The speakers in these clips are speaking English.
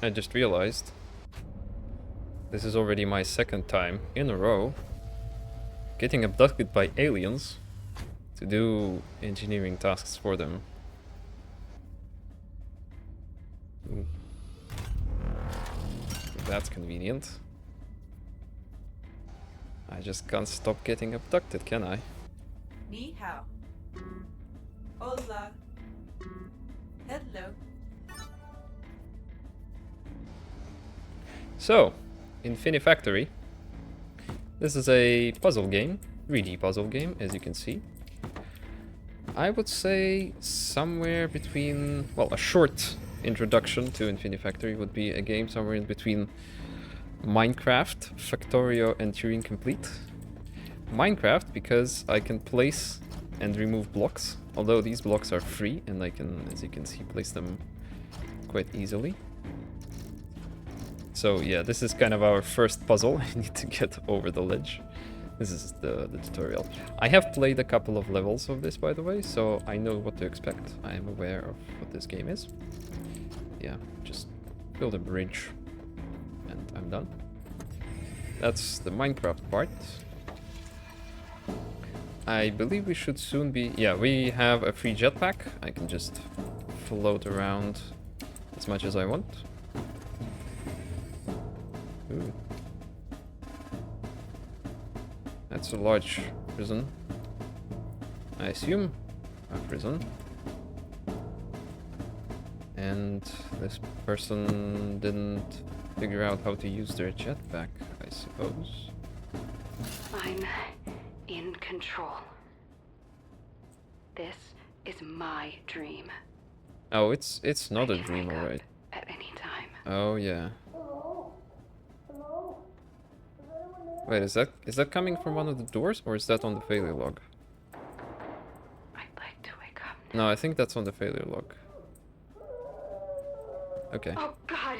I just realized this is already my second time in a row getting abducted by aliens to do engineering tasks for them. Ooh. That's convenient. I just can't stop getting abducted, can I? Ni hao. Hola. Hello. So, Infinifactory. This is a puzzle game, 3D puzzle game, as you can see. I would say somewhere between, well, a short introduction to Infinifactory would be a game somewhere in between Minecraft, Factorio, and Turing Complete. Minecraft, because I can place and remove blocks, although these blocks are free and I can, as you can see, place them quite easily. So yeah, this is kind of our first puzzle. I need to get over the ledge. This is the tutorial. I have played a couple of levels of this, by the way, so I know what to expect. I am aware of what this game is. Yeah, just build a bridge and I'm done. That's the Minecraft part. I believe we should soon be... Yeah, we have a free jetpack. I can just float around as much as I want. Ooh. That's a large prison. I assume a prison. And this person didn't figure out how to use their jetpack, I suppose. I'm in control. This is my dream. Oh, it's not I a can dream, wake up alright. at any time. Oh yeah. Hello? Hello? Is anyone there? Wait, is that coming from one of the doors, or is that on the failure log? I'd like to wake up. No, I think that's on the failure log. Okay. Oh God!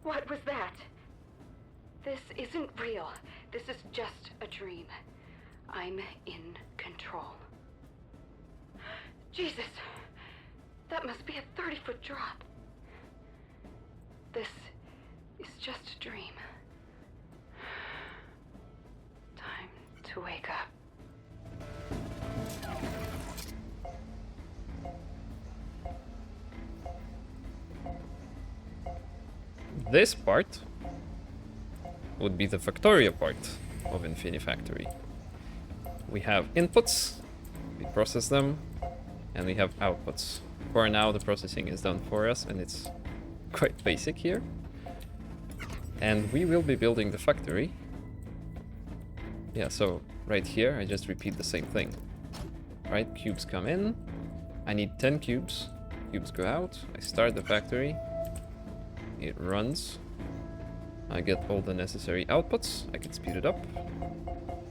What was that? This isn't real. This is just a dream. I'm in control. Jesus! That must be a 30-foot drop. This is just a dream. Time to wake up. This part would be the Factorio part of Infinifactory. We have inputs, we process them, and we have outputs. For now, the processing is done for us, and it's quite basic here. And we will be building the factory. Yeah, so right here, I just repeat the same thing. Right, cubes come in. I need 10 cubes. Cubes go out. I start the factory. It runs. I get all the necessary outputs. I can speed it up.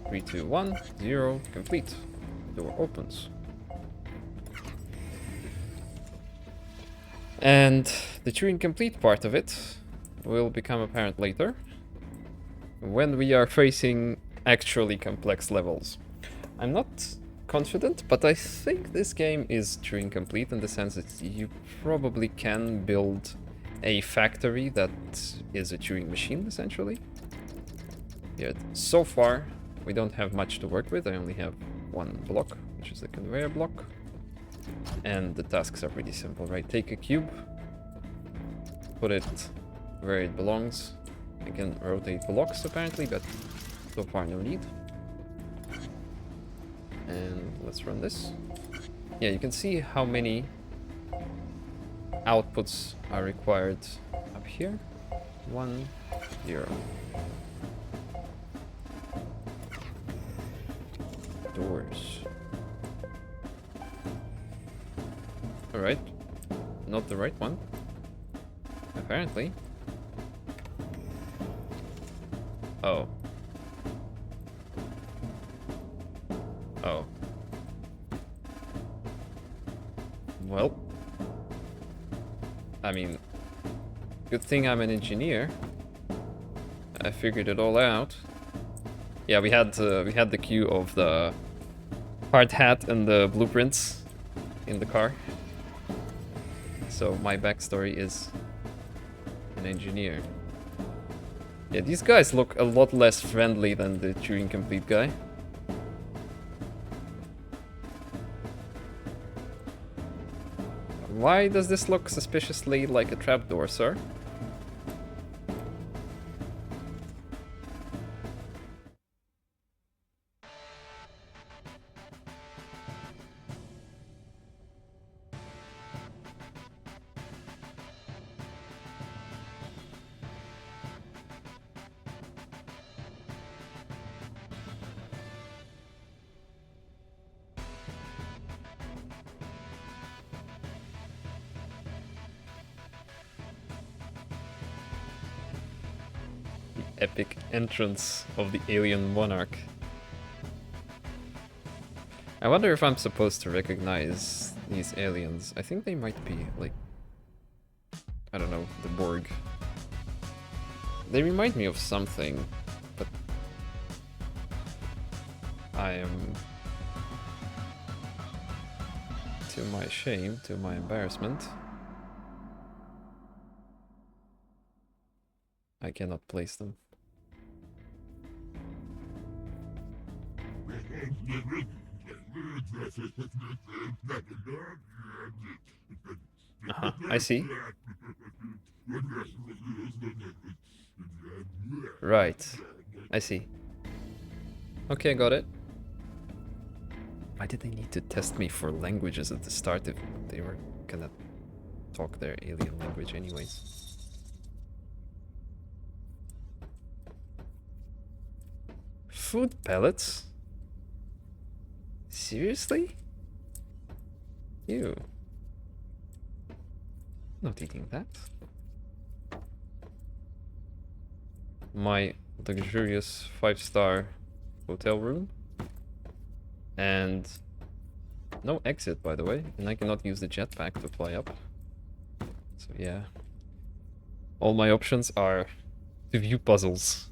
3, 2, 1, 0, complete. Door opens. And the Turing Complete part of it will become apparent later, when we are facing actually complex levels. I'm not confident, but I think this game is Turing Complete in the sense that you probably can build a factory that is a Turing machine, essentially. Yeah, so far, we don't have much to work with. I only have one block, which is the conveyor block. And the tasks are pretty simple, right? Take a cube, put it where it belongs. I can rotate blocks, apparently, but so far no need. And let's run this. Yeah, you can see how many outputs are required up here. 1, 0. Doors. Alright. Not the right one. Apparently. Oh. Oh. Well. I mean, good thing I'm an engineer. I figured it all out. Yeah, we had the queue of the hard hat and the blueprints in the car. So my backstory is an engineer. Yeah, these guys look a lot less friendly than the Turing Complete guy. Why does this look suspiciously like a trapdoor, sir? Epic entrance of the alien monarch. I wonder if I'm supposed to recognize these aliens. I think they might be, like, I don't know, the Borg. They remind me of something, but I am, to my shame, to my embarrassment, I cannot place them. I see. Right. I see. Okay, got it. Why did they need to test me for languages at the start if they were gonna talk their alien language anyways? Food pellets? Seriously? Ew. Not eating that. My luxurious 5-star hotel room. And no exit, by the way. And I cannot use the jetpack to fly up. So yeah. All my options are to view puzzles.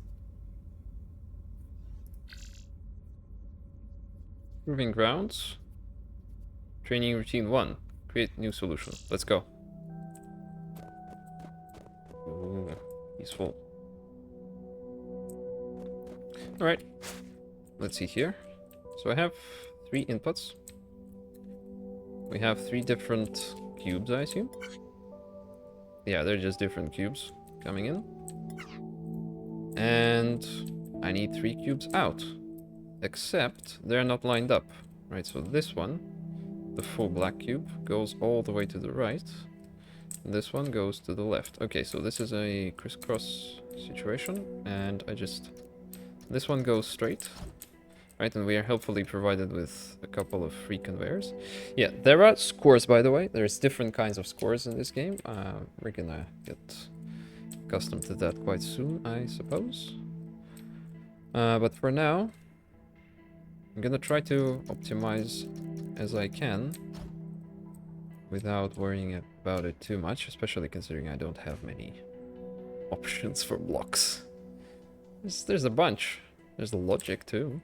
Proving grounds. Training routine 1. Create new solution. Let's go. Ooh, useful. Alright. Let's see here. So I have 3 inputs. We have 3 different cubes, I assume. Yeah, they're just different cubes coming in. And I need 3 cubes out. Except they're not lined up. Right, so this one, the full black cube, goes all the way to the right. And this one goes to the left. Okay, so this is a crisscross situation. And this one goes straight. Right, and we are helpfully provided with a couple of free conveyors. Yeah, there are scores, by the way. There's different kinds of scores in this game. We're gonna get accustomed to that quite soon, I suppose. But for now, I'm gonna try to optimize as I can without worrying about it too much, especially considering I don't have many options for blocks. There's a bunch. There's the logic too.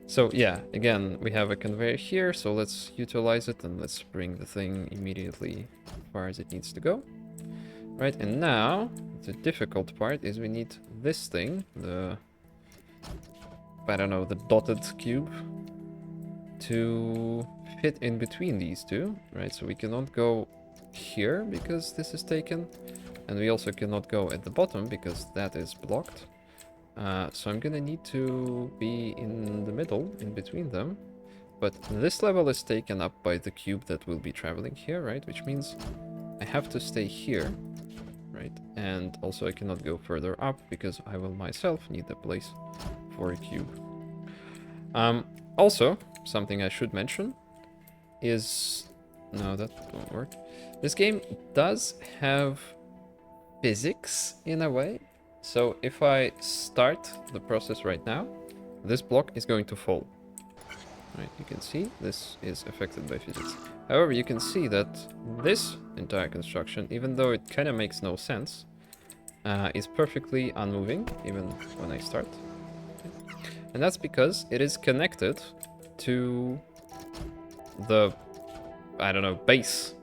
So yeah, again, we have a conveyor here, so let's utilize it and let's bring the thing immediately as far as it needs to go. Right, and now, the difficult part is we need this thing, I don't know, the dotted cube, to fit in between these two, right? So we cannot go here because this is taken, and we also cannot go at the bottom because that is blocked. So I'm gonna need to be in the middle, in between them. But this level is taken up by the cube that will be traveling here, right? Which means I have to stay here, right? And also I cannot go further up because I will myself need a place for a cube. Also, something I should mention is... No, that won't work. This game does have physics in a way. So if I start the process right now, this block is going to fall. Right, you can see this is affected by physics. However, you can see that this entire construction, even though it kind of makes no sense, is perfectly unmoving, even when I start. And that's because it is connected to the, I don't know, base.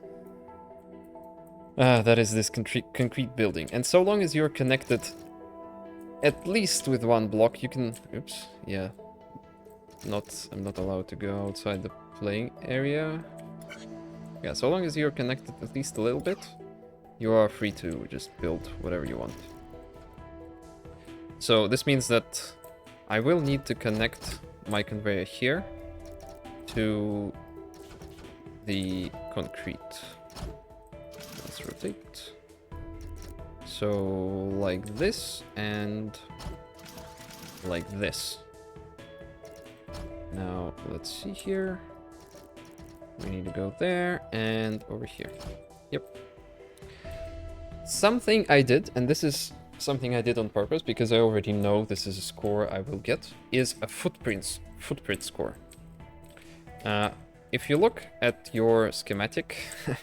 That is this concrete building. And so long as you're connected at least with one block, you can... Oops, yeah. I'm not allowed to go outside the playing area. Yeah, so long as you're connected at least a little bit, you are free to just build whatever you want. So this means that I will need to connect my conveyor here to the concrete. Let's rotate. So like this and like this. Now let's see here. We need to go there and over here. Yep. Something I did, and this is something I did on purpose because I already know this is a score I will get, is a footprint score. If you look at your schematic, I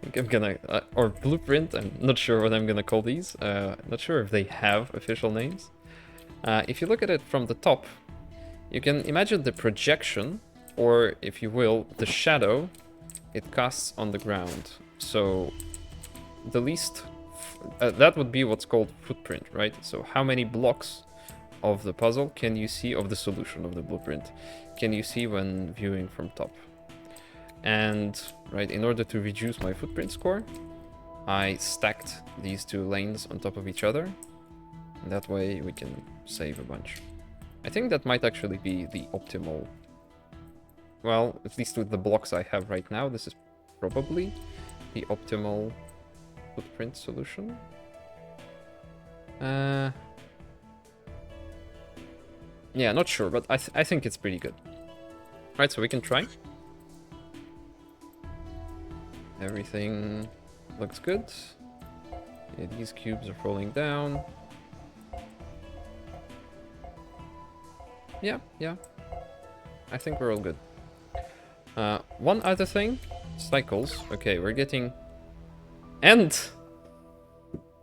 think I'm gonna, or blueprint, I'm not sure what I'm gonna call these, not sure if they have official names. If you look at it from the top, you can imagine the projection, or if you will, the shadow it casts on the ground. So the least, that would be what's called footprint, right? So how many blocks of the puzzle can you see, of the solution of the blueprint, can you see when viewing from top? And, right, in order to reduce my footprint score, I stacked these two lanes on top of each other. And that way we can save a bunch. I think that might actually be the optimal... Well, at least with the blocks I have right now, this is probably the optimal footprint solution. Yeah, not sure, but I think it's pretty good. Right, so we can try. Everything looks good. Yeah, these cubes are falling down. Yeah. I think we're all good. One other thing. Cycles. Okay, we're getting... And...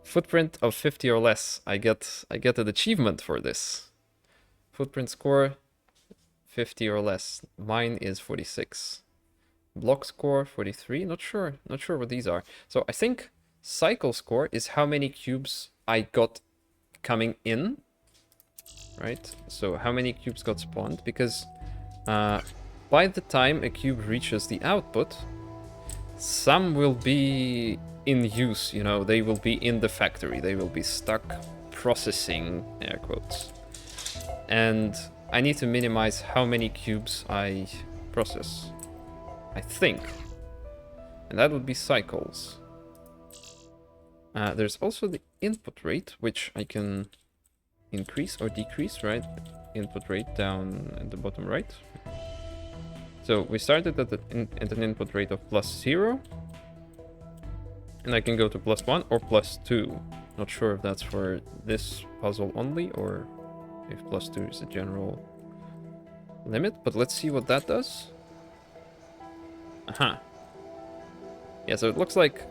Footprint of 50 or less. I get an achievement for this. Footprint score 50 or less. Mine is 46. Block score 43. Not sure what these are. So I think cycle score is how many cubes I got coming in. Right? So how many cubes got spawned? Because by the time a cube reaches the output, some will be in use, you know, they will be in the factory, they will be stuck processing, air quotes. And I need to minimize how many cubes I process, I think. And that would be cycles. There's also the input rate, which I can increase or decrease, right? Input rate down at the bottom right. So we started at an input rate of +0. And I can go to +1 or +2. Not sure if that's for this puzzle only or if +2 is a general limit. But let's see what that does. Aha. Yeah, so it looks like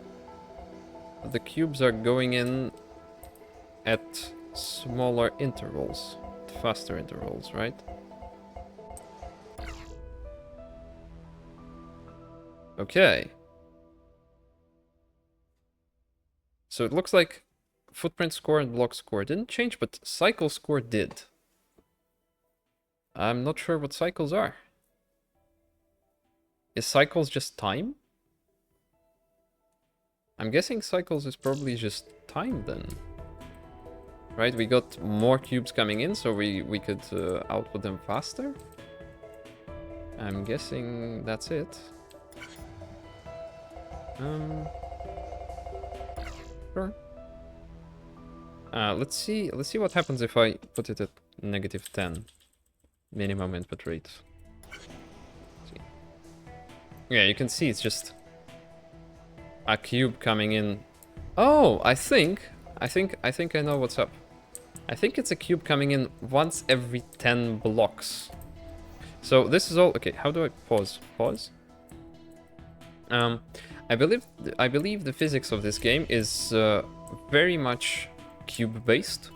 the cubes are going in at smaller intervals, faster intervals, right? Okay. So it looks like footprint score and block score didn't change, but cycle score did. I'm not sure what cycles are. Is cycles just time? I'm guessing cycles is probably just time then. Right, we got more cubes coming in, so we could output them faster. I'm guessing that's it. Sure. Let's see what happens if I put it at -10. Minimum input rate. Yeah, you can see it's just a cube coming in. Oh, I think I know what's up. I think it's a cube coming in once every 10 blocks. So this is all okay. How do I pause? I believe the physics of this game is very much cube based.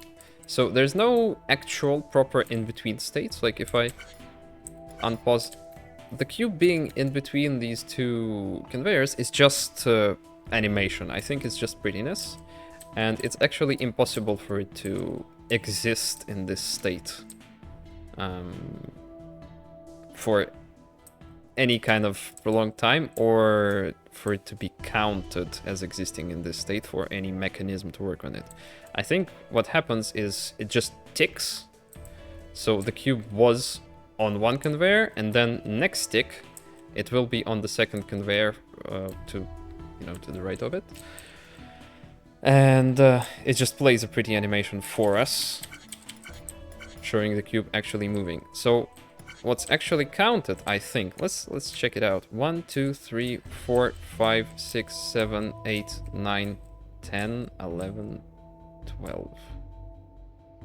So there's no actual proper in-between states. Like if I unpause, the cube being in between these two conveyors is just animation. I think it's just prettiness. And it's actually impossible for it to exist in this state for any kind of prolonged time, or for it to be counted as existing in this state for any mechanism to work on it. I think what happens is it just ticks. So the cube was on one conveyor, and then next tick, it will be on the second conveyor to the right of it. And it just plays a pretty animation for us, showing the cube actually moving. So what's actually counted, I think, let's check it out. 1, 2, 3, 4, 5, 6, 7, 8, 9, 10, 11, 12.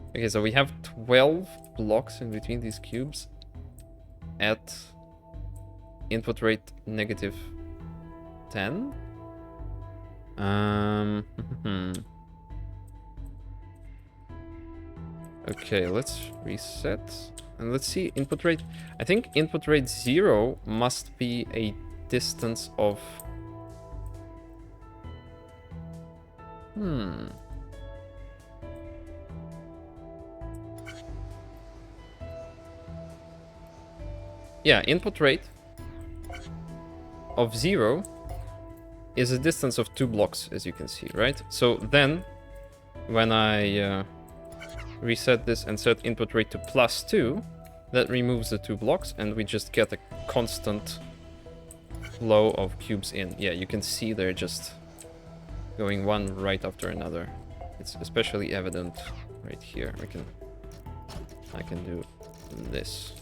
Okay, so we have 12 blocks in between these cubes at input rate negative 10. Okay, let's reset. And let's see, input rate. I think input rate 0 must be a distance of... Yeah, input rate of 0 is a distance of 2 blocks, as you can see, right? So then, when I reset this and set input rate to +2, that removes the 2 blocks, and we just get a constant flow of cubes in. Yeah, you can see they're just going one right after another. It's especially evident right here. I can do this.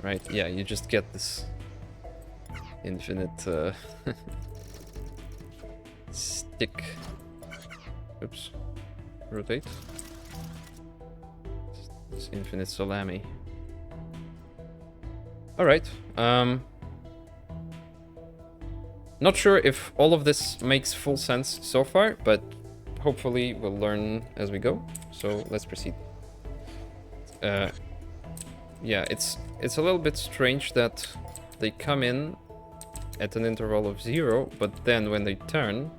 Right, yeah, you just get this infinite stick. Oops. Rotate. This infinite salami. Alright. Not sure if all of this makes full sense so far, but hopefully we'll learn as we go. So let's proceed. Yeah, it's a little bit strange that they come in at an interval of 0, but then when they turn...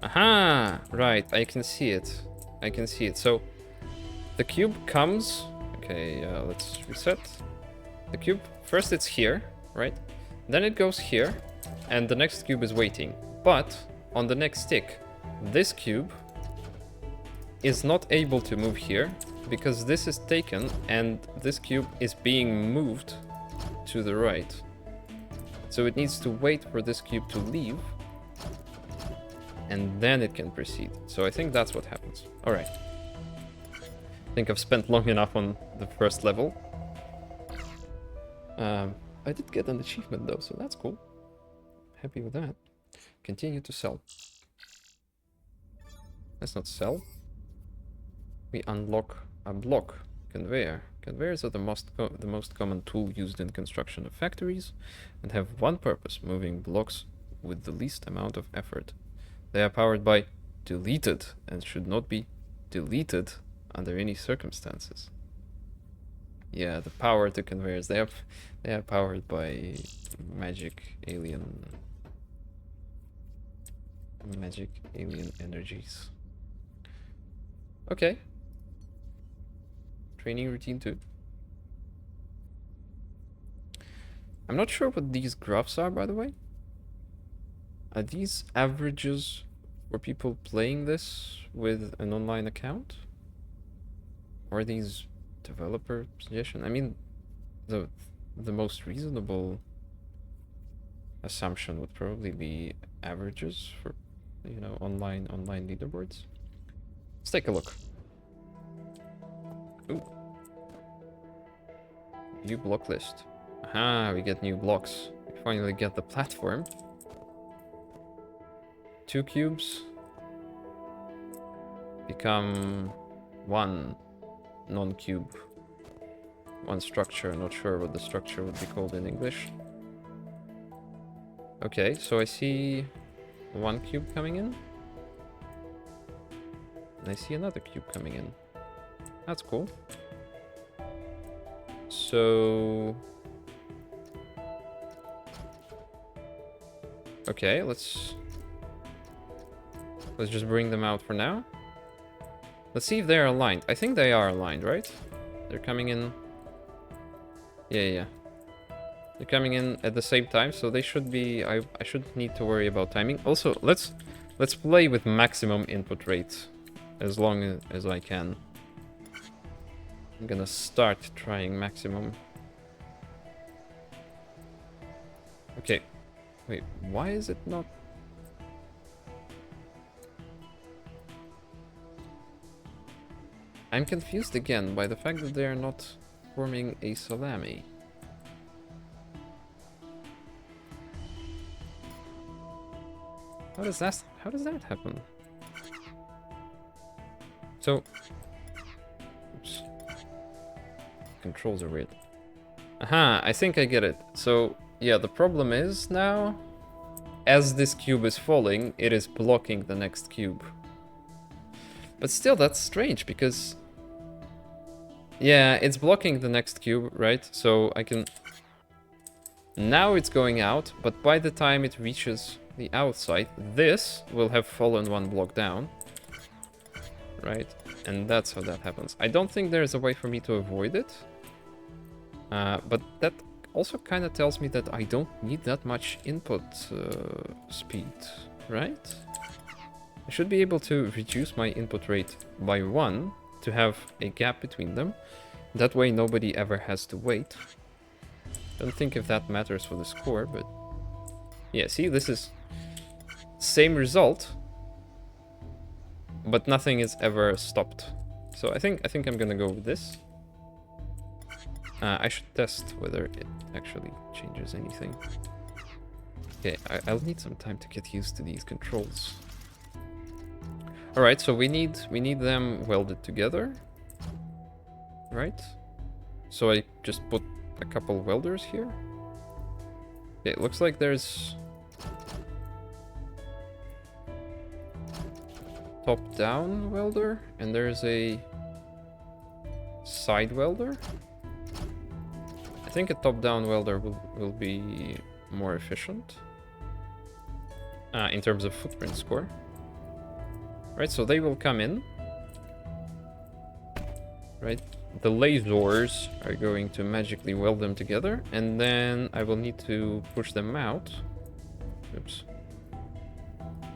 Aha! Right, I can see it. I can see it. So the cube comes... Okay, let's reset. The cube, first it's here, right? Then it goes here, and the next cube is waiting. But on the next tick, this cube is not able to move here, because this is taken and this cube is being moved to the right. So it needs to wait for this cube to leave, and then it can proceed. So I think that's what happens. Alright. I think I've spent long enough on the first level. I did get an achievement though, so that's cool. Happy with that. Continue to sell. Let's not sell. We unlock a block conveyor. Conveyors are the most common tool used in construction of factories and have one purpose: moving blocks with the least amount of effort. They are powered by deleted and should not be deleted under any circumstances. Yeah, the power to conveyors. They are powered by magic alien energies. Okay. Training routine 2. I'm not sure what these graphs are, by the way. Are these averages for people playing this with an online account? Or are these developer suggestion? I mean, the most reasonable assumption would probably be averages for, you know, online leaderboards. Let's take a look. Ooh. New block list. Aha, we get new blocks. We finally get the platform. 2 cubes become 1 non-cube. 1 structure. Not sure what the structure would be called in English. Okay, so I see 1 cube coming in. And I see another cube coming in. That's cool. So Okay, let's just bring them out for now. Let's see if they're aligned. I think they are aligned, right? They're coming in. Yeah. They're coming in at the same time, so they should be. I shouldn't need to worry about timing. Also, let's play with maximum input rate as long as I can. I'm gonna start trying maximum. Okay. Wait, why is it not? I'm confused again by the fact that they are not forming a salami. How does that happen? So, oops. Controls are weird. Aha, I think I get it. So, yeah, the problem is now, as this cube is falling, it is blocking the next cube. But still, that's strange, because... yeah, it's blocking the next cube, right? So I can... now it's going out, but by the time it reaches the outside, this will have fallen one block down. Right? And that's how that happens. I don't think there's a way for me to avoid it. But that also kind of tells me that I don't need that much input speed, right? I should be able to reduce my input rate by 1 to have a gap between them. That way nobody ever has to wait. Don't think if that matters for the score, but... yeah, see, this is... same result, but nothing is ever stopped. So I think I'm gonna go with this. I should test whether it actually changes anything. Okay, I'll need some time to get used to these controls. All right, so we need them welded together, right? So I just put a couple welders here. Okay, it looks like there's top-down welder and there's a side welder. I think a top-down welder will be more efficient in terms of footprint score. Right, so they will come in. Right, the lasers are going to magically weld them together, and then I will need to push them out. Oops.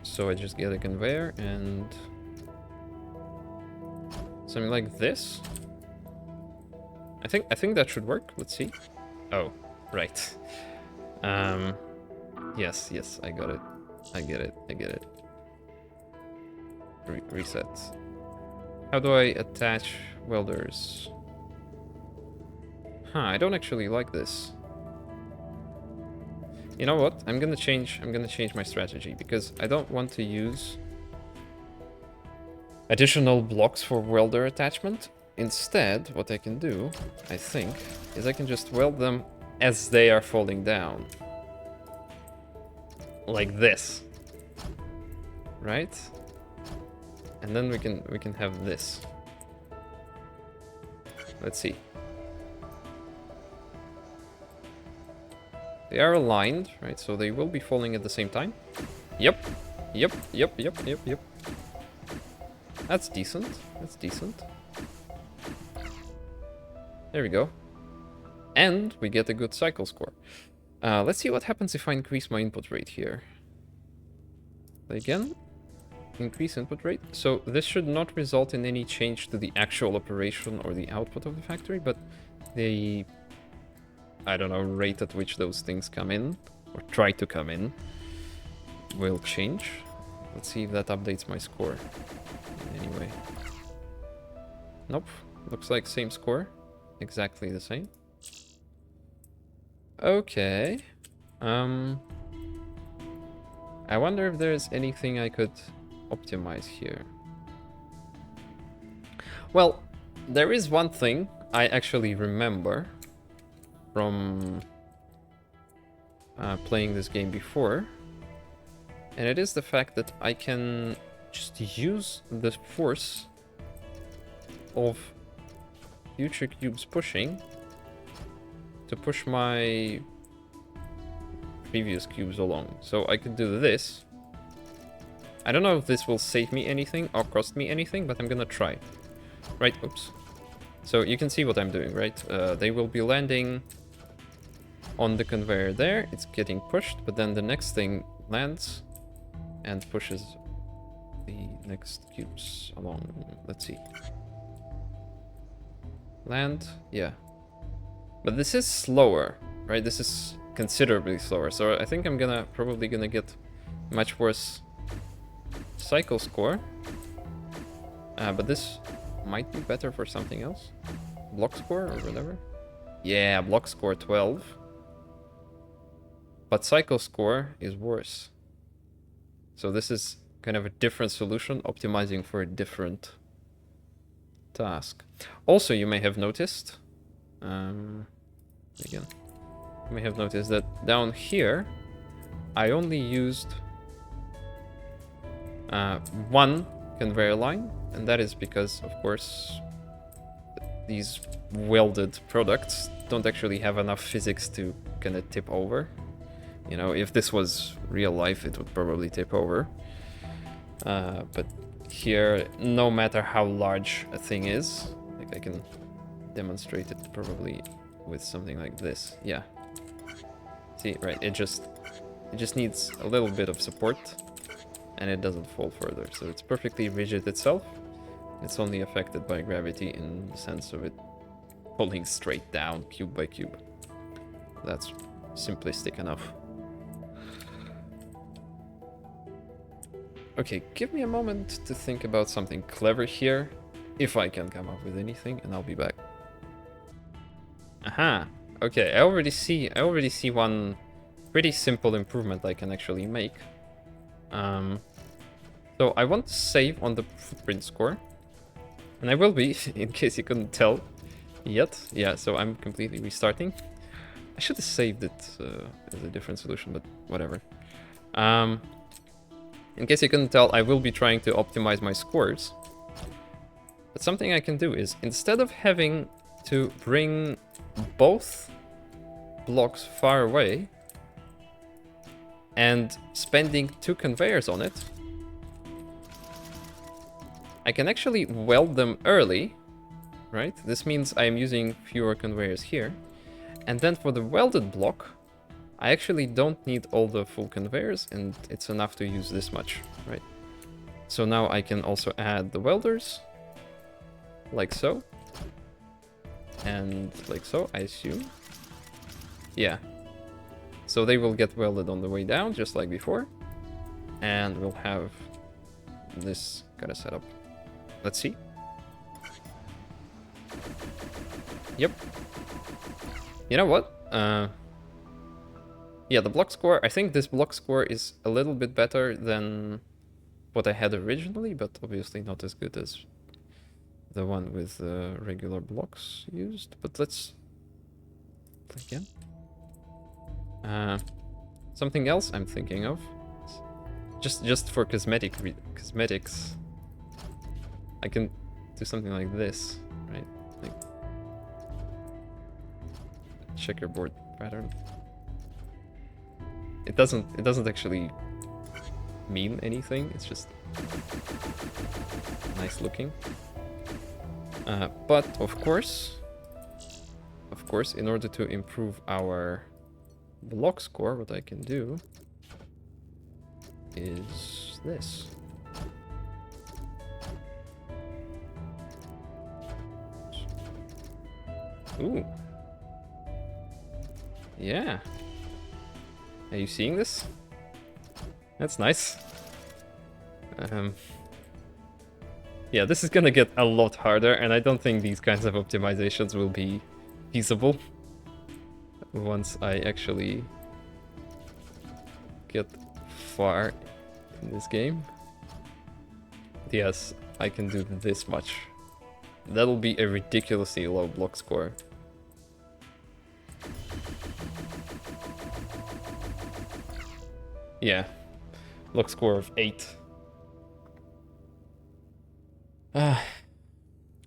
So I just get a conveyor and something like this. I think that should work. Let's see. Oh, right. Yes, I got it. I get it. Reset. How do I attach welders? Huh, I don't actually like this. You know what? I'm gonna change my strategy because I don't want to use additional blocks for welder attachment. Instead, what I can do, I think, is I can just weld them as they are falling down. Like this. Right? And then we can have this. Let's see. They are aligned, right? So they will be falling at the same time. Yep. That's decent. There we go. And we get a good cycle score. Let's see what happens if I increase my input rate here. Again, increase input rate. So this should not result in any change to the actual operation or the output of the factory, but the, I don't know, rate at which those things come in, or try to come in, will change. Let's see if that updates my score in any way. Nope, looks like same score. Exactly the same. Okay. I wonder if there's anything I could optimize here. Well, there is one thing I actually remember from playing this game before, and it is the fact that I can just use the force of future cubes pushing to push my previous cubes along. So I could do this. I don't know if this will save me anything or cost me anything, but I'm gonna try. Right, oops. So you can see what I'm doing, right? They will be landing on the conveyor there. It's getting pushed, but then the next thing lands and pushes the next cubes along. Let's see. Land, yeah. But this is slower, right? This is considerably slower. So I think I'm probably gonna get much worse cycle score. But this might be better for something else. Block score or whatever. Yeah, block score 12. But cycle score is worse. So this is kind of a different solution, optimizing for a different task. Also, you may have noticed, again, you may have noticed that down here, I only used one conveyor line, and that is because, of course, these welded products don't actually have enough physics to kind of tip over. You know, if this was real life, it would probably tip over. But here, no matter how large a thing is, like I can demonstrate it probably with something like this. Yeah. See, right, it just needs a little bit of support and it doesn't fall further. So it's perfectly rigid itself. It's only affected by gravity in the sense of it pulling straight down cube by cube. That's simplistic enough. Okay, give me a moment to think about something clever here, if I can come up with anything, and I'll be back. Aha! Okay, I already see one pretty simple improvement I can actually make. So I want to save on the footprint score, and I will be, in case you couldn't tell yet. Yeah, so I'm completely restarting. I should have saved it as a different solution, but whatever. In case you couldn't tell, I will be trying to optimize my scores. But something I can do is, instead of having to bring both blocks far away and spending 2 conveyors on it, I can actually weld them early, right? This means I am using fewer conveyors here. And then for the welded block, I actually don't need all the full conveyors, and it's enough to use this much, right? So now I can also add the welders, like so. And like so, I assume. Yeah. So they will get welded on the way down, just like before. And we'll have this kind of setup. Let's see. Yep. You know what? Yeah, the block score, I think this block score is a little bit better than what I had originally, but obviously not as good as the one with regular blocks used. But let's play again. Something else I'm thinking of, just for cosmetics, I can do something like this, right? Like checkerboard pattern. It doesn't actually mean anything. It's just nice looking. But of course, in order to improve our block score, what I can do is this. Ooh. Yeah. Are you seeing this? That's nice. Yeah, this is gonna get a lot harder, and I don't think these kinds of optimizations will be feasible once I actually get far in this game. Yes, I can do this much. That'll be a ridiculously low block score. Yeah, block score of 8.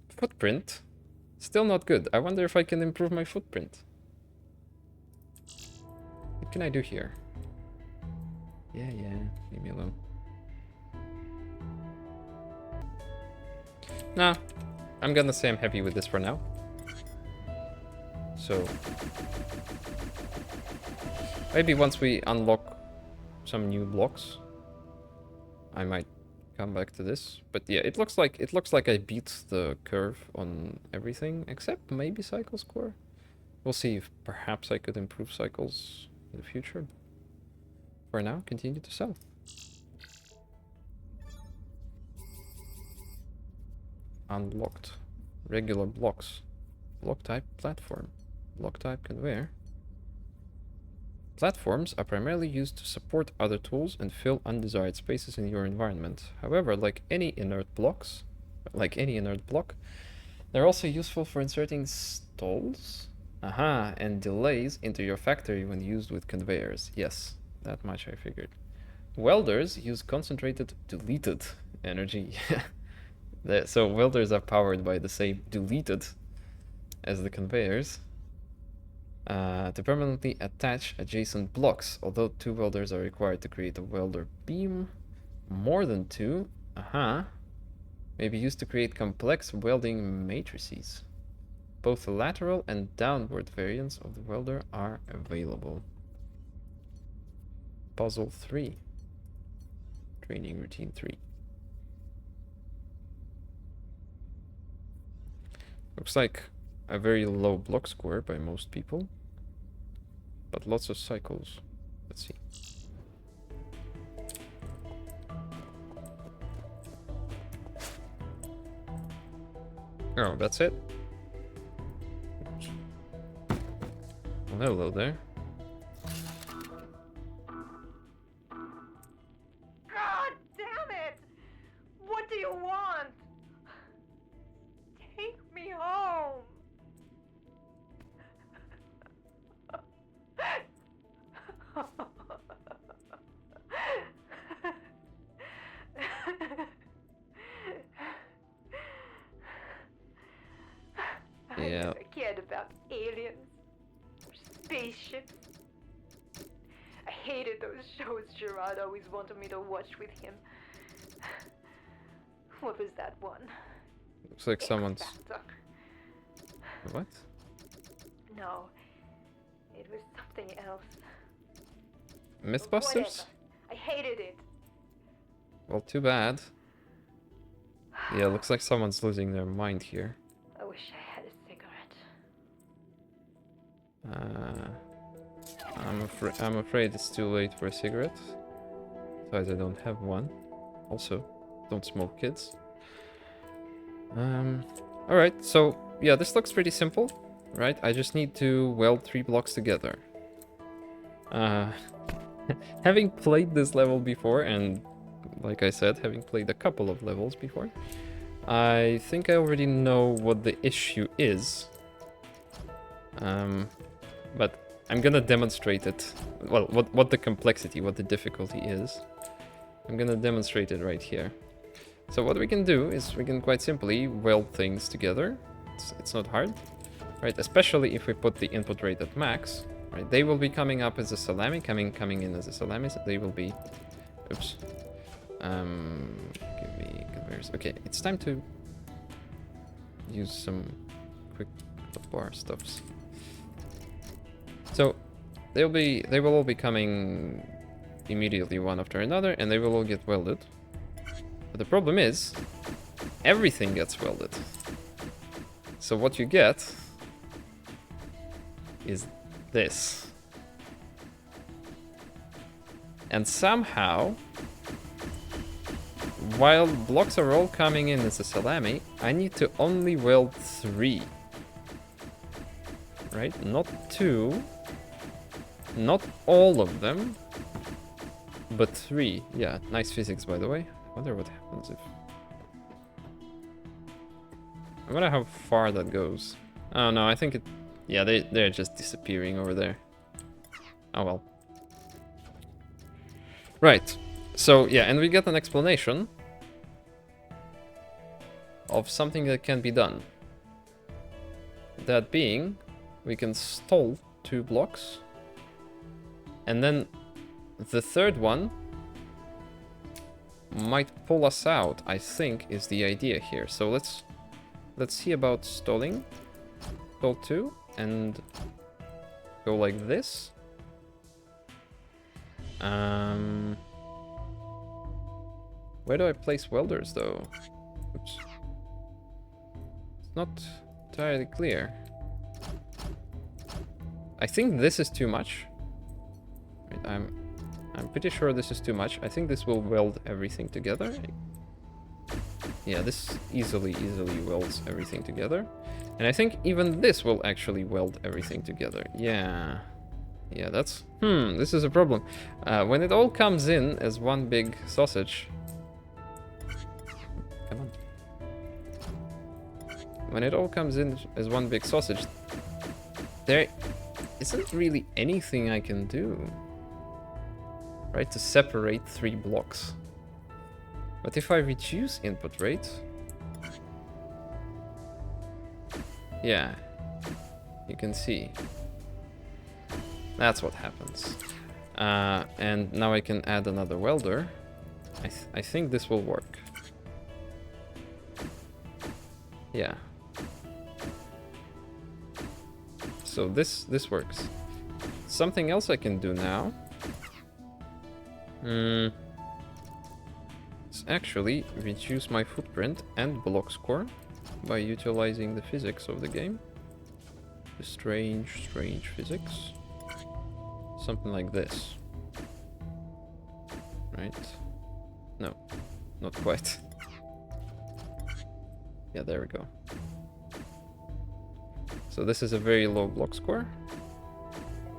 Footprint, still not good. I wonder if I can improve my footprint. What can I do here? Yeah, leave me alone. Nah, I'm gonna say I'm happy with this for now. So, maybe once we unlock some new blocks, I might come back to this. But yeah, it looks like I beat the curve on everything except maybe Cycle's core. We'll see if perhaps I could improve Cycles in the future. For now, continue to sell. Unlocked. Regular blocks. Block type platform. Block type conveyor. Platforms are primarily used to support other tools and fill undesired spaces in your environment. However, like any inert block, they're also useful for inserting stalls, and delays into your factory when used with conveyors. Yes, that much I figured. Welders use concentrated deleted energy. So welders are powered by the same deleted as the conveyors. To permanently attach adjacent blocks. Although 2 welders are required to create a welder beam, more than 2, may be used to create complex welding matrices. Both the lateral and downward variants of the welder are available. Puzzle 3. Training routine 3. Looks like a very low block score by most people, but lots of cycles. Let's see. Oh, that's it? Well, hello there. God damn it! What do you want? Take me home. I Yeah. never cared about aliens or spaceships. I hated those shows Gerard always wanted me to watch with him. What was that one? Looks like someone's... X-Factor. What? No, it was something else. Mythbusters? Whatever. I hated it. Well, too bad. Yeah, looks like someone's losing their mind here. I wish I had a cigarette. I'm afraid it's too late for a cigarette. Besides, I don't have one. Also, don't smoke, kids. Alright, so yeah, this looks pretty simple, right? I just need to weld 3 blocks together. Having played this level before, and like I said, having played a couple of levels before, I think I already know what the issue is. But I'm gonna demonstrate it. Well, what the complexity, what the difficulty is. I'm gonna demonstrate it right here. So what we can do is we can quite simply weld things together. It's not hard, right? Especially if we put the input rate at max, right? They will be coming up as a salami, coming in as a salami. So they will be, oops. Give me conveyors. Okay, it's time to use some quick bar stuffs. So they will all be coming immediately one after another, and they will all get welded. But the problem is, everything gets welded. So what you get is this. And somehow, while blocks are all coming in as a salami, I need to only weld 3. Right? Not 2. Not all of them. But 3. Yeah, nice physics, by the way. I wonder what happens if... I wonder how far that goes. Oh no, I think it... Yeah, they're just disappearing over there. Oh well. Right. So, yeah, and we get an explanation of something that can be done. That being, we can stall 2 blocks. And then the third one might pull us out, I think, is the idea here. So let's see about stalling. Stall 2 and go like this. Where do I place welders though? Oops. It's not entirely clear. I think this is too much. Wait, I'm pretty sure this is too much. I think this will weld everything together. Yeah, this easily welds everything together. And I think even this will actually weld everything together. Yeah. Yeah, that's... this is a problem. When it all comes in as one big sausage... Come on. When it all comes in as one big sausage, there isn't really anything I can do. Right, to separate 3 blocks. But if I reduce input rate... Yeah, you can see. That's what happens. And now I can add another welder. I think this will work. Yeah. So this works. Something else I can do now... It's actually reduce my footprint and block score by utilizing the physics of the game. The strange physics. Something like this. Right? No, not quite. Yeah, there we go. So this is a very low block score.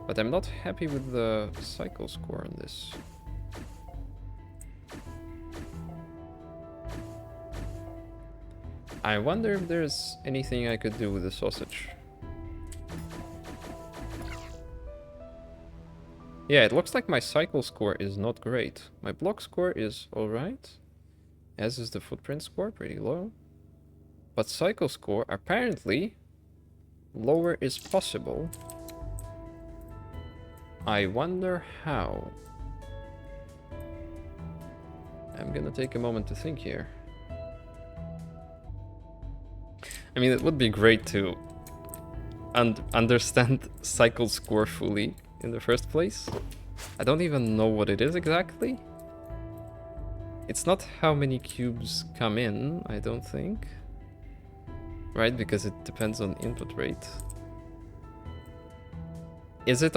But I'm not happy with the cycle score on this. I wonder if there's anything I could do with the sausage. Yeah, it looks like my cycle score is not great. My block score is alright. As is the footprint score, pretty low. But cycle score, apparently, lower is possible. I wonder how. I'm gonna take a moment to think here. I mean, it would be great to understand cycle score fully in the first place. I don't even know what it is exactly. It's not how many cubes come in, I don't think. Right, because it depends on input rate. Is it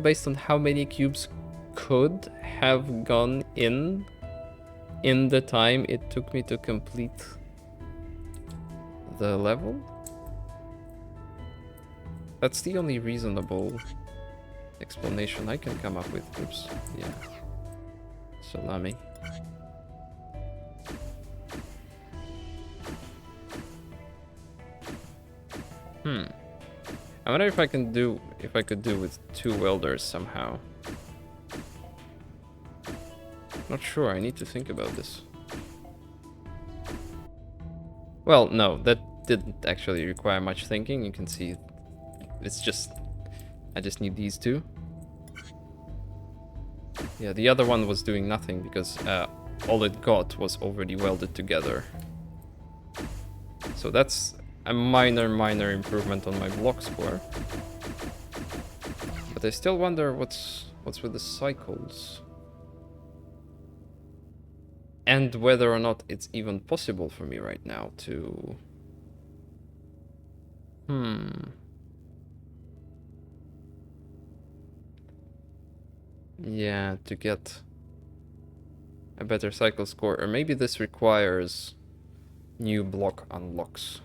based on how many cubes could have gone in the time it took me to complete the level? That's the only reasonable explanation I can come up with. Oops, yeah. Salami. I wonder if I could do with 2 welders somehow. Not sure, I need to think about this. Well, no, that didn't actually require much thinking. You can see it's just... I just need these 2. Yeah, the other one was doing nothing because all it got was already welded together. So that's a minor improvement on my block score. But I still wonder what's with the cycles. And whether or not it's even possible for me right now to... Yeah, to get a better cycle score. Or maybe this requires new block unlocks.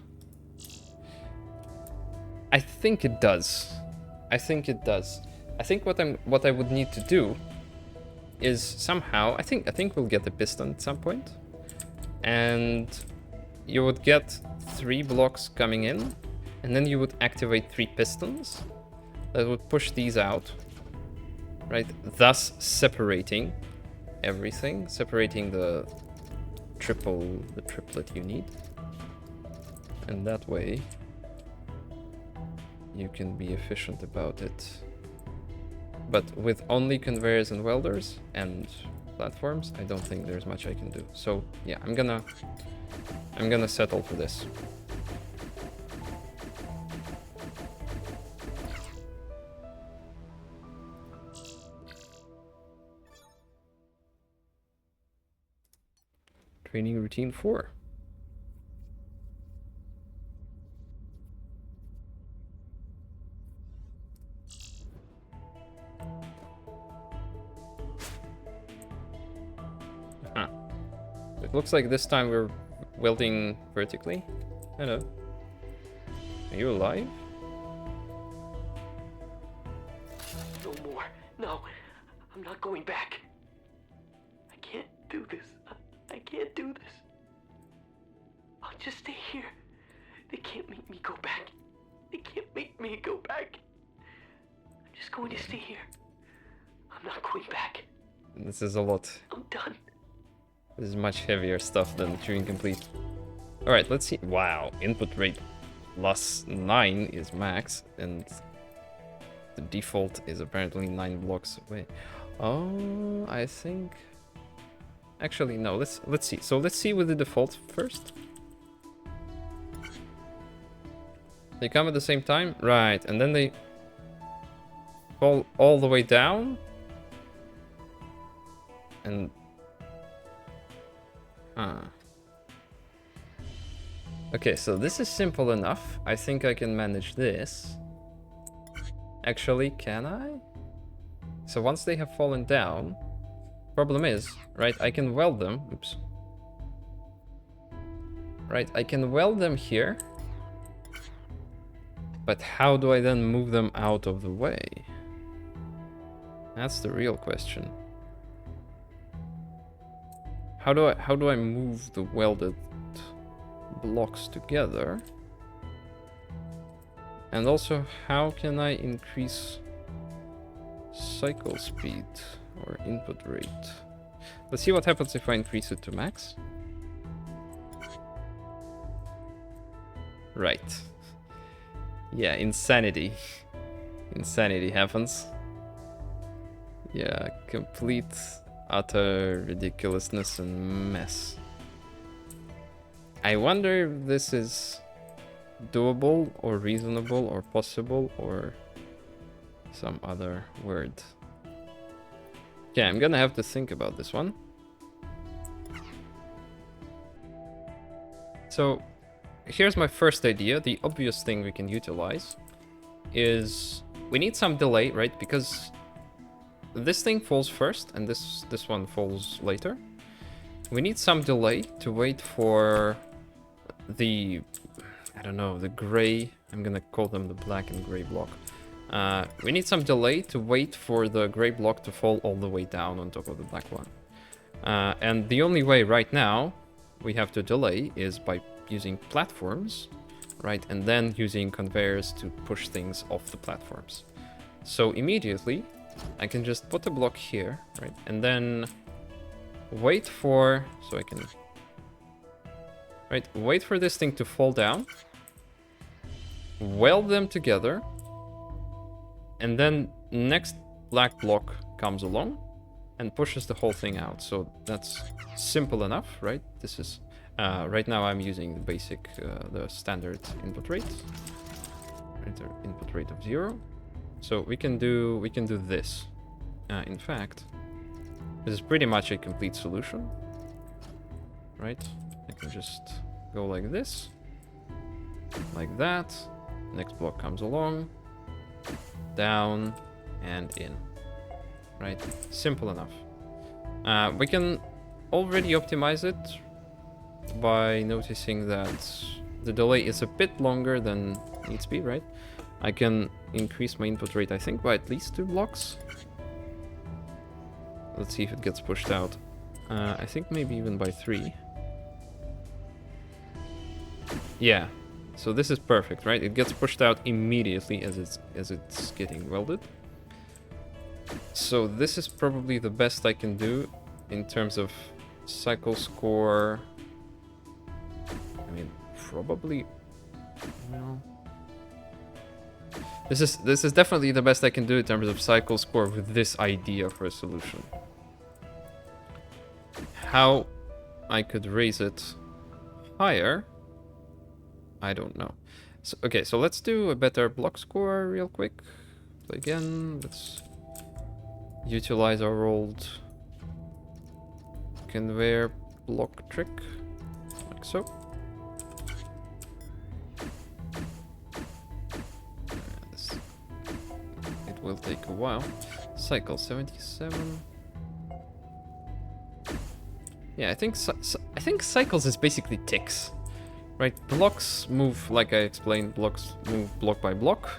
I think it does. I think what I would need to do is somehow, I think we'll get a piston at some point, and you would get 3 blocks coming in, and then you would activate 3 pistons that would push these out, right? Thus separating everything, separating the triplet you need, and that way you can be efficient about it. But with only conveyors and welders and platforms, I don't think there's much I can do. So yeah, I'm gonna settle for this. Training routine 4. Huh. It looks like this time we're welding vertically. Hello. Are you alive? No more. No. I'm not going back. I can't do this. I can't do this. I'll just stay here. They can't make me go back. They can't make me go back. I'm just going to stay here. I'm not going back. This is a lot. I'm done. This is much heavier stuff than Turing Complete. Alright, let's see. Wow, input rate +9 is max, and the default is apparently 9 blocks away. Oh, I think... Actually, no, let's see. So let's see with the default first. They come at the same time? Right, and then they fall all the way down. And... Okay, so this is simple enough. I think I can manage this. Actually, can I? So once they have fallen down, problem is, right, I can weld them. Oops. Right, I can weld them here. But how do I then move them out of the way? That's the real question. How do I move the welded blocks together? And also, how can I increase cycle speed or input rate? Let's see what happens if I increase it to max. Right. Yeah, insanity. Insanity happens. Yeah, complete, utter ridiculousness and mess. I wonder if this is doable or reasonable or possible or some other word. Yeah, I'm gonna have to think about this one. So here's my first idea. The obvious thing we can utilize is we need some delay, right? Because this thing falls first and this one falls later. We need some delay to wait for the, I don't know, the gray, I'm gonna call them the black and gray block. We need some delay to wait for the gray block to fall all the way down on top of the black one. And the only way right now we have to delay is by using platforms, right? And then using conveyors to push things off the platforms. So immediately I can just put a block here, right? And then wait for, so I can, right? Wait for this thing to fall down, weld them together, and then next black block comes along and pushes the whole thing out. So that's simple enough, right? This is, right now I'm using the basic, the standard input rate, right? Or input rate of 0. So we can do this. In fact, this is pretty much a complete solution, right? I can just go like this, like that. Next block comes along, down and in, right? Simple enough. We can already optimize it by noticing that the delay is a bit longer than needs to be, right? I can increase my input rate, I think, by at least 2 blocks. Let's see if it gets pushed out. I think maybe even by 3. Yeah, so this is perfect, right? It gets pushed out immediately as it's getting welded. So this is probably the best I can do in terms of cycle score. I mean, probably, well, this is definitely the best I can do in terms of cycle score with this idea for a solution. how I could raise it higher, I don't know. So, okay, so let's do a better block score real quick. Play again. Let's utilize our old conveyor block trick, like so. It will take a while. Cycle 77. Yeah, I think cycles is basically ticks, right? Blocks move, like I explained, blocks move block by block,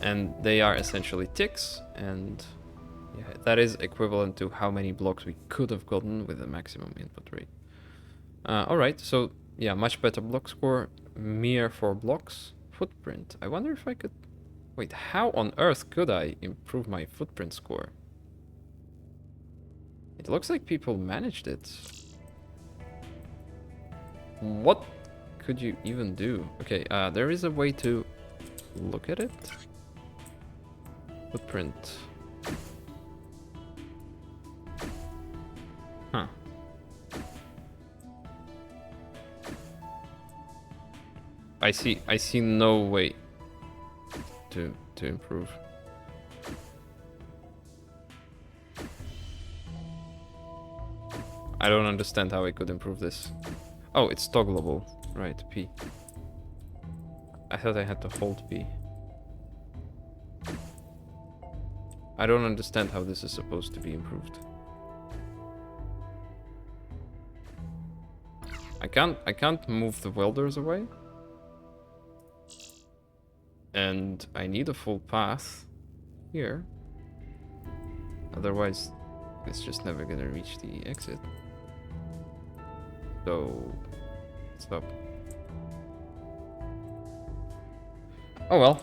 and they are essentially ticks, and yeah, that is equivalent to how many blocks we could have gotten with the maximum input rate. Alright, so yeah, much better block score, mere 4 blocks. Footprint, I wonder if I could... Wait, how on earth could I improve my footprint score? It looks like people managed it. What could you even do? Okay, there is a way to look at it. Footprint. Huh. I see no way to improve. I don't understand how I could improve this. Oh, it's toggleable. Right, P. I thought I had to hold P. I don't understand how this is supposed to be improved. I can't move the welders away. And I need a full path here. Otherwise, it's just never gonna reach the exit. So, stop. Oh well,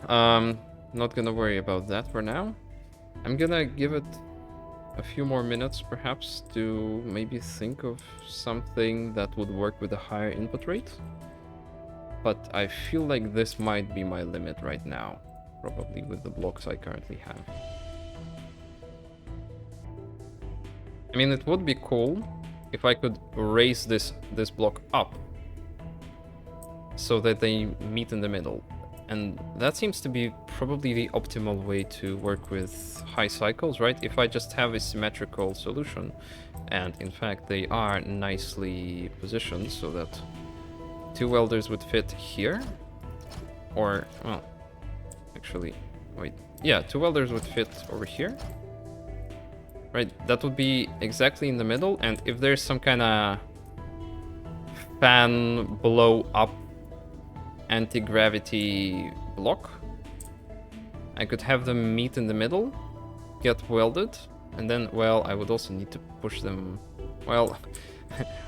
not gonna worry about that for now. I'm gonna give it a few more minutes perhaps to maybe think of something that would work with a higher input rate. But I feel like this might be my limit right now, probably with the blocks I currently have. I mean, it would be cool if I could raise this block up so that they meet in the middle. And that seems to be probably the optimal way to work with high cycles, right? If I just have a symmetrical solution, and in fact they are nicely positioned so that 2 welders would fit here, or, well, actually, wait, yeah, 2 welders would fit over here. Right, that would be exactly in the middle, and if there's some kind of fan blow up anti-gravity block, I could have them meet in the middle, get welded, and then, well, I would also need to push them, well,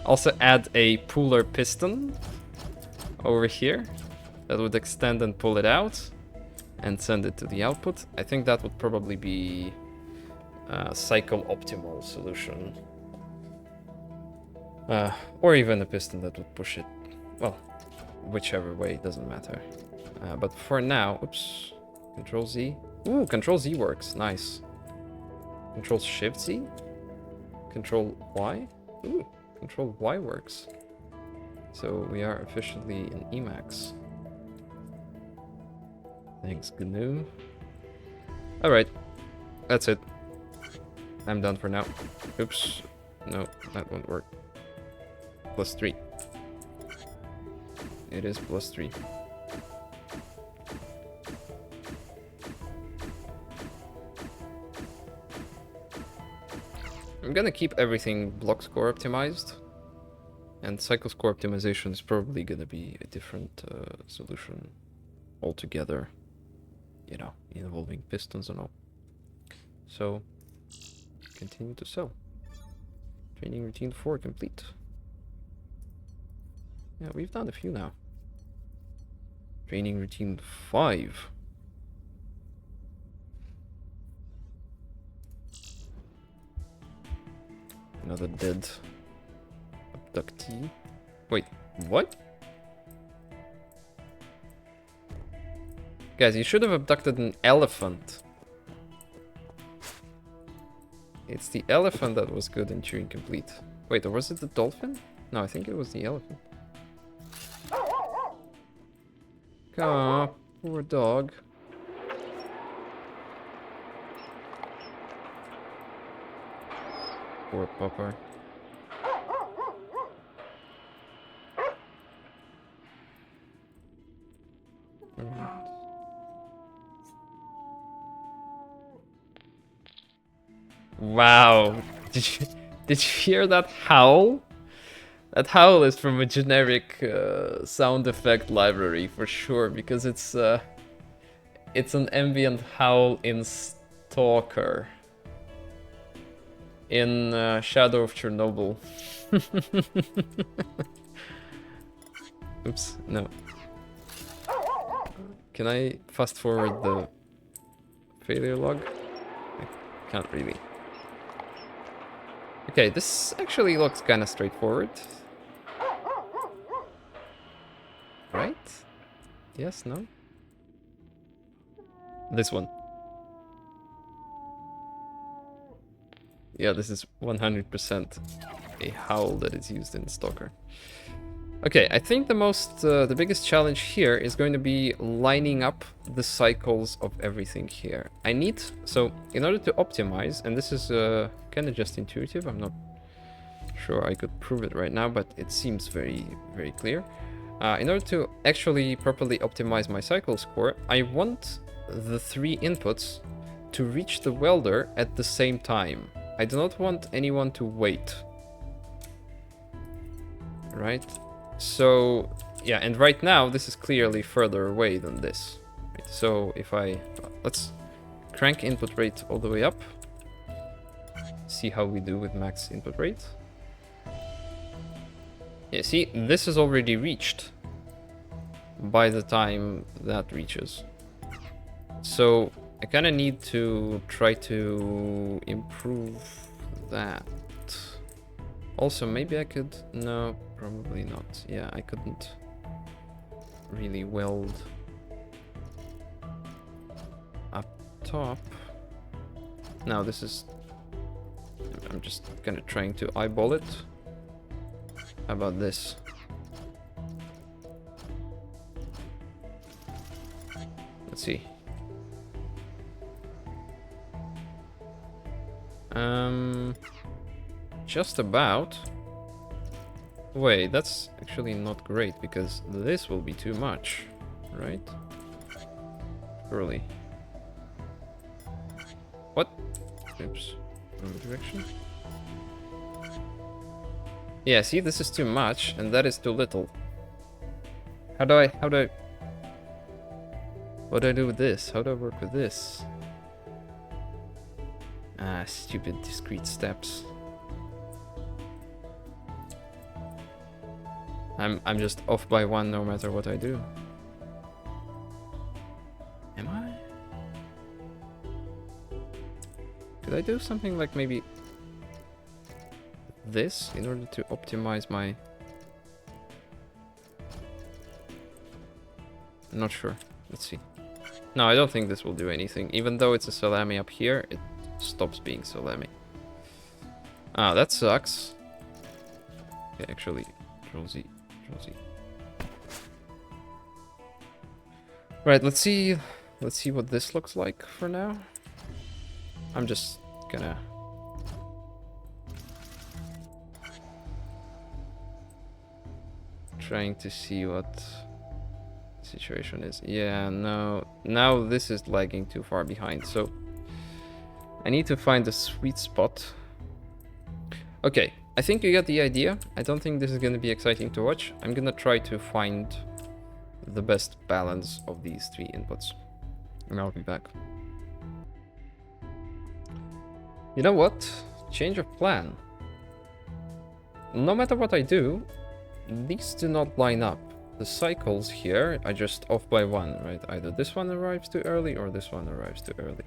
also add a puller piston over here that would extend and pull it out and send it to the output. I think that would probably be cycle optimal solution, or even a piston that would push it, well, whichever way, it doesn't matter. But for now, oops, Control Z. Ooh, Control Z works, nice. Control Shift Z, Control Y. Ooh, Control Y works. So we are officially in Emacs. Thanks, GNU. All right, that's it. I'm done for now. Oops. No, that won't work. +3. It is +3. I'm gonna keep everything block score optimized. And cycle score optimization is probably gonna be a different solution altogether. You know, involving pistons and all. So, continue to sell. Training routine 4 complete. Yeah, we've done a few now. Training routine 5. Another dead abductee. Wait, what? Guys, you should have abducted an elephant. It's the elephant that was good in Turing Complete. Wait, or was it the dolphin? No, I think it was the elephant. Aw, poor dog. Poor pupper. Wow. Did you hear that howl? That howl is from a generic sound effect library for sure, because it's an ambient howl in Stalker. In Shadow of Chernobyl. Oops, no. Can I fast forward the failure log? I can't really. Okay, this actually looks kind of straightforward. Right? Yes, no? This one. Yeah, this is 100% a howl that is used in Stalker. Okay, I think the biggest challenge here is going to be lining up the cycles of everything here. So in order to optimize, and this is kind of just intuitive, I'm not sure I could prove it right now, but it seems very, very clear. In order to actually properly optimize my cycle score, I want the 3 inputs to reach the welder at the same time. I do not want anyone to wait. Right? So, yeah, and right now this is clearly further away than this. Right? So if let's crank input rate all the way up. See how we do with max input rate. Yeah, see, this is already reached by the time that reaches. So I kind of need to try to improve that. Also, maybe I could... No, probably not. Yeah, I couldn't really weld up top. Now this is... I'm just kind of trying to eyeball it. How about this? Let's see. Just about. Wait, that's actually not great because this will be too much, right? Surely. What? Oops. Wrong direction. Yeah, see, this is too much and that is too little. What do I do with this? How do I work with this? Ah, stupid discrete steps. I'm just off by 1 no matter what I do. Am I? Could I do something like maybe this in order to optimize my... I'm not sure. Let's see. No, I don't think this will do anything. Even though it's a salami up here, it stops being salami. Ah, that sucks. Okay, actually, Control Z. Right, let's see what this looks like for now. I'm just gonna... trying to see what the situation is. Yeah, no, now this is lagging too far behind, so I need to find a sweet spot. Okay, I think you get the idea. I don't think this is going to be exciting to watch. I'm going to try to find the best balance of these 3 inputs. And I'll be back. You know what? Change of plan. No matter what I do, these do not line up. The cycles here are just off by 1, right? Either this one arrives too early or this one arrives too early.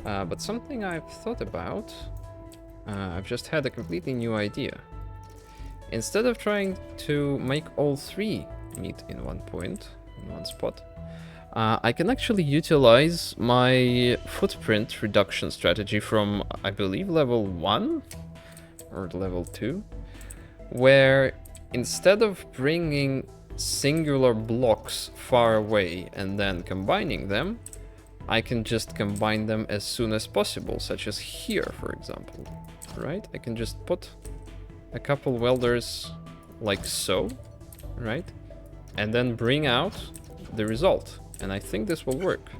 But something I've thought about... I've just had a completely new idea. Instead of trying to make all 3 meet in one point, in one spot, I can actually utilize my footprint reduction strategy from, I believe, level 1 or level 2. where instead of bringing singular blocks far away and then combining them, I can just combine them as soon as possible, such as here, for example, right? I can just put a couple welders like so, right? And then bring out the result. And I think this will work.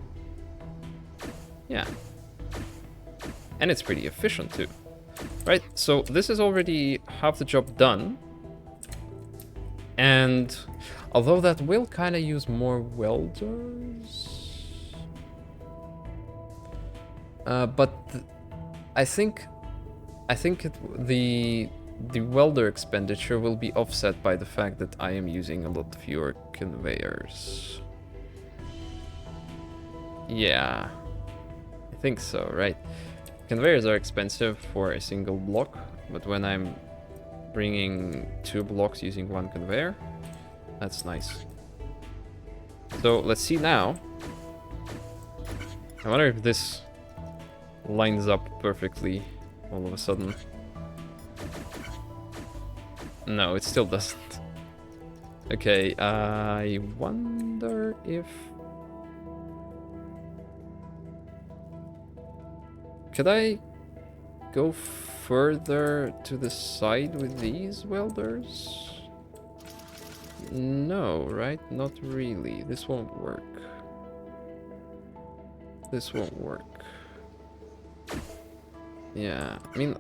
Yeah. And it's pretty efficient too. Right, so this is already half the job done. And although that will kind of use more welders, I think the welder expenditure will be offset by the fact that I am using a lot fewer conveyors. Yeah, I think so, right? Conveyors are expensive for a single block, but when I'm bringing 2 blocks using 1 conveyor, that's nice. So let's see now. I wonder if this lines up perfectly all of a sudden. No, it still doesn't. Okay, I wonder if... Could I go further to the side with these welders? No, right? Not really. This won't work. This won't work. Yeah, I mean...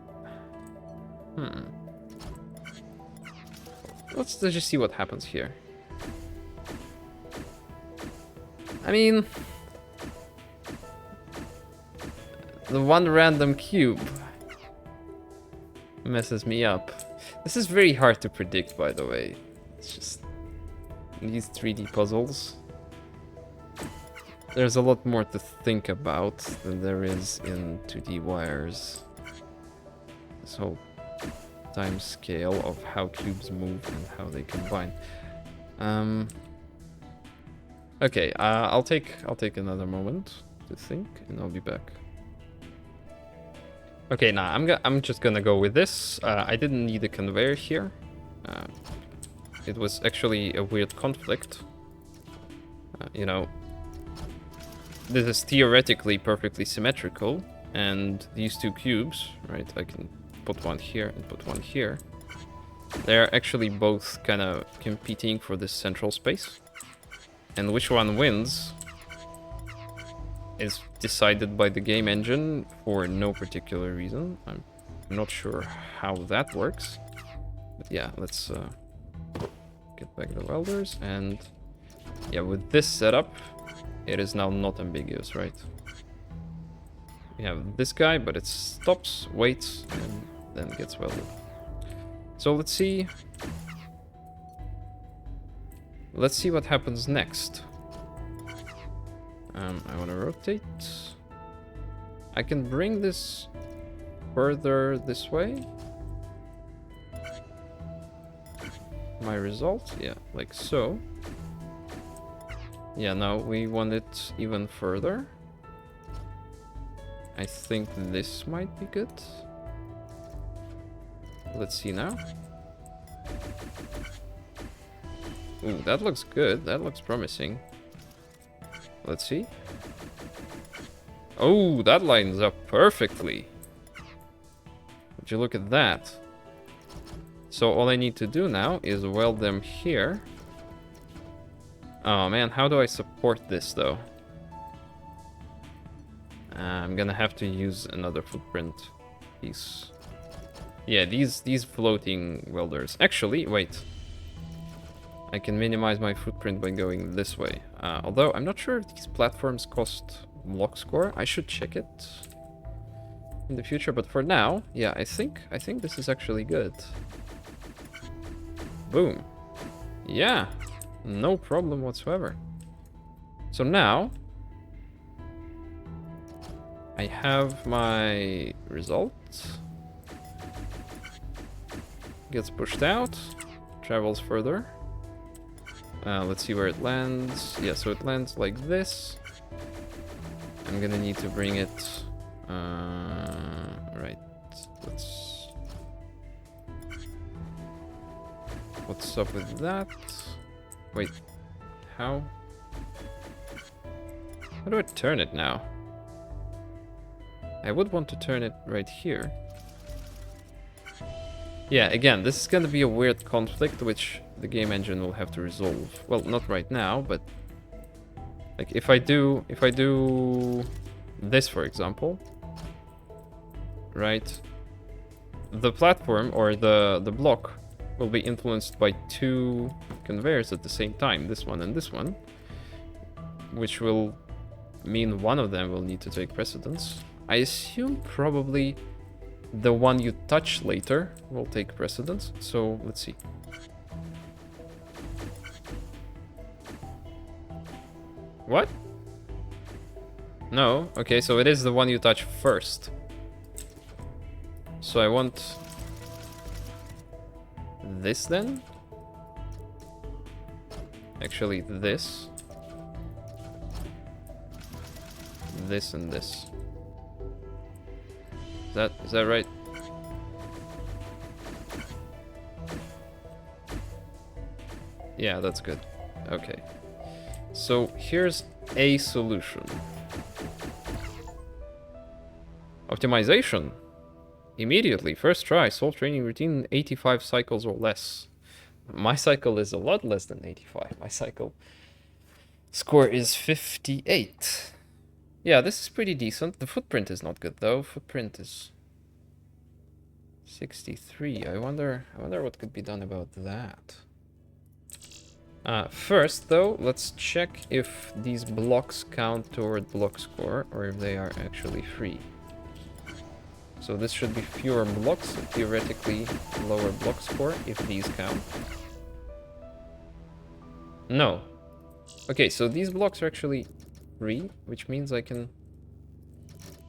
Let's just see what happens here. I mean... The one random cube messes me up. This is very hard to predict, by the way. It's just... These 3D puzzles. There's a lot more to think about than there is in 2D wires. This whole time scale of how cubes move and how they combine. Okay, I'll take another moment to think, and I'll be back. Okay, nah, I'm just gonna go with this. I didn't need a conveyor here. It was actually a weird conflict. You know, this is theoretically perfectly symmetrical, and these 2 cubes, right? I can put one here and put one here. They're actually both kind of competing for this central space, and which one wins is decided by the game engine for no particular reason. I'm not sure how that works. But yeah, let's get back the welders, and yeah, with this setup, it is now not ambiguous, right? We have this guy, but it stops, waits, and then gets welded. So let's see. Let's see what happens next. I want to rotate. I can bring this further this way. My result, yeah, like so. Yeah, now we want it even further. I think this might be good. Let's see now. Ooh, that looks good. That looks promising. Let's see. Oh, that lines up perfectly. Would you look at that? So all I need to do now is weld them here. Oh man, how do I support this though? I'm gonna have to use another footprint piece. Yeah, these floating welders. Actually, wait. I can minimize my footprint by going this way. Although I'm not sure if these platforms cost block score. I should check it in the future, but for now, yeah, I think this is actually good. Boom. Yeah, no problem whatsoever. So now I have my result. Gets pushed out, travels further. Let's see where it lands. Yeah, so it lands like this. I'm gonna need to bring it... right, let's... What's up with that? Wait, how? How do I turn it now? I would want to turn it right here. Yeah, again, this is gonna be a weird conflict which the game engine will have to resolve. Well, not right now, but like if I do this, for example, right? The platform or the block will be influenced by two conveyors at the same time, this one and this one, which will mean one of them will need to take precedence. I assume probably the one you touch later will take precedence, so let's see. What? No, okay, so it is the one you touch first. So I want this then? Actually this. This and this. Is that right? Yeah, that's good. Okay. So here's a solution. Optimization. Immediately, first try, solve training routine 85 cycles or less. My cycle is a lot less than 85. My cycle score is 58. Yeah, this is pretty decent. The footprint is not good though. Footprint is 63. I wonder what could be done about that. First though, let's check if these blocks count toward block score or if they are actually free. So this should be fewer blocks, so theoretically lower block score if these count. No. Okay, so these blocks are actually free, which means I can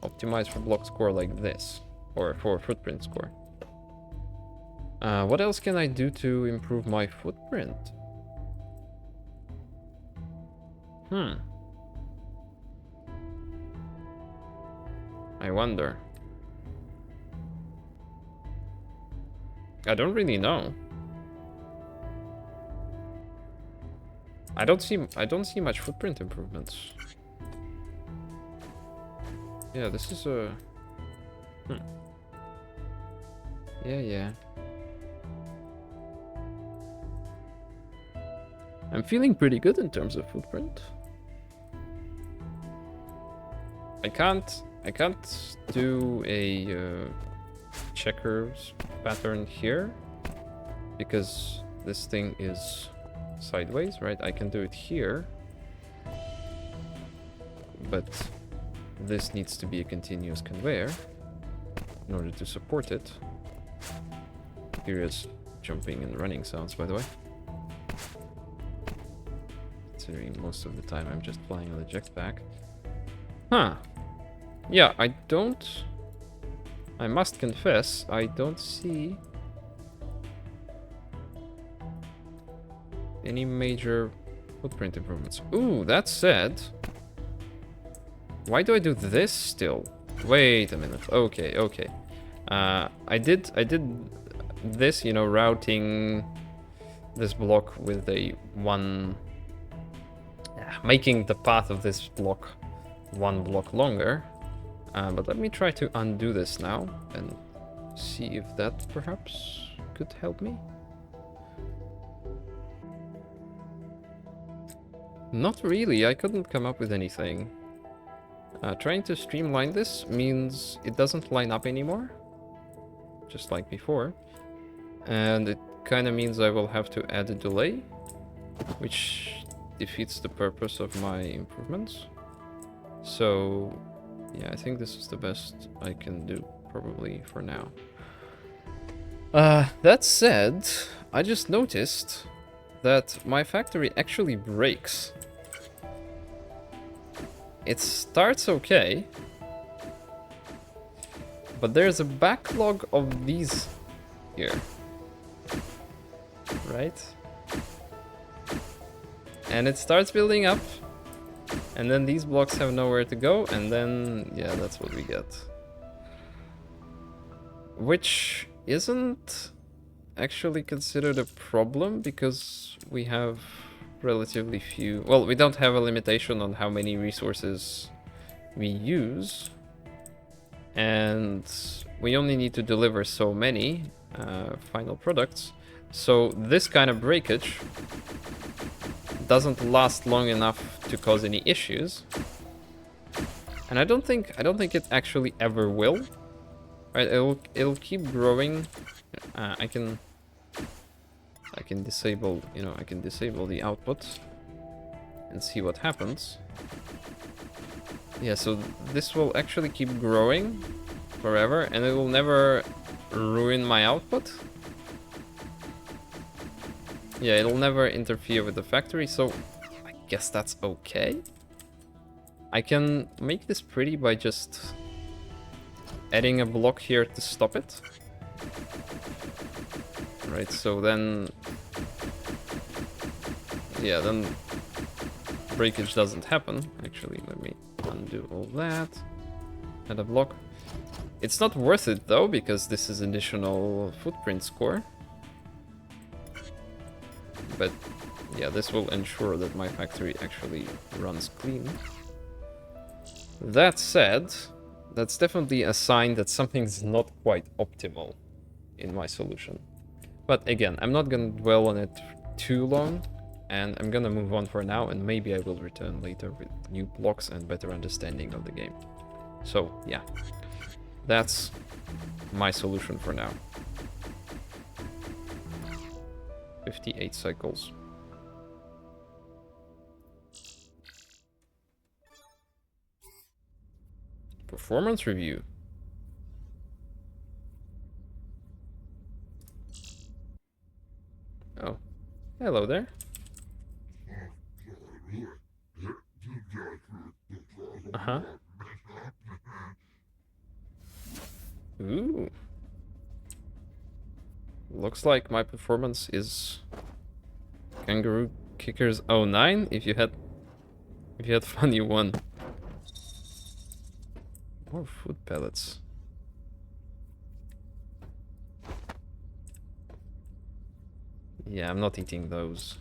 optimize for block score like this, or for footprint score. What else can I do to improve my footprint? I wonder. I don't really know. I don't see much footprint improvements. Yeah, this is a Yeah. I'm feeling pretty good in terms of footprint. I can't do a checkers pattern here because this thing is sideways, right? I can do it here, but this needs to be a continuous conveyor in order to support it. Here is jumping and running sounds, by the way. Considering most of the time I'm just flying on the jetpack. Huh. Yeah, I must confess, I don't see any major footprint improvements. Ooh, that said, why do I do this still? Wait a minute. Okay. I did this, you know, routing this block with a making the path of this block 1 block longer. But let me try to undo this now and see if that perhaps could help me. Not really, I couldn't come up with anything. Trying to streamline this means it doesn't line up anymore, just like before. And it kind of means I will have to add a delay, which defeats the purpose of my improvements. So yeah, I think this is the best I can do, probably, for now. That said, I just noticed that my factory actually breaks. It starts okay, but there's a backlog of these here. Right? And it starts building up. And then these blocks have nowhere to go, and then, yeah, that's what we get. Which isn't actually considered a problem because we have relatively few... Well, we don't have a limitation on how many resources we use. And we only need to deliver so many final products. So this kind of breakage doesn't last long enough to cause any issues. And I don't think it actually ever will. Right, it'll keep growing. I can disable, you know, I can disable the output and see what happens. Yeah, so this will actually keep growing forever and it will never ruin my output. Yeah, it'll never interfere with the factory, so I guess that's okay. I can make this pretty by just adding a block here to stop it. Right, so then... Yeah, then breakage doesn't happen. Actually, let me undo all that. Add a block. It's not worth it though, because this is additional footprint score. But yeah, this will ensure that my factory actually runs clean. That said, that's definitely a sign that something's not quite optimal in my solution. But again, I'm not gonna dwell on it too long, and I'm gonna move on for now, and maybe I will return later with new blocks and better understanding of the game. So yeah, that's my solution for now. 58 cycles. Performance review. Oh, hello there. Uh-huh. Ooh. Looks like my performance is Kangaroo Kickers 09. If you had fun, you won. More food pellets. Yeah, I'm not eating those.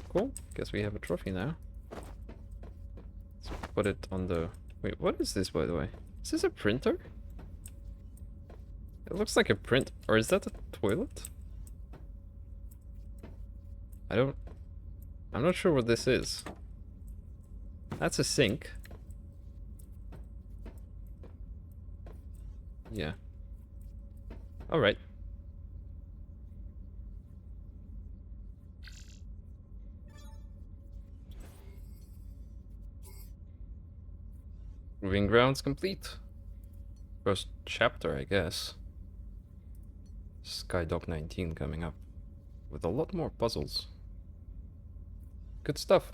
Cool. Guess we have a trophy now. Let's put it on the... Wait, what is this, by the way? Is this a printer? It looks like a print... Or is that a toilet? I'm not sure what this is. That's a sink. Yeah. Alright. Proving grounds complete. First chapter, I guess. Skydock 19 coming up. With a lot more puzzles. Good stuff.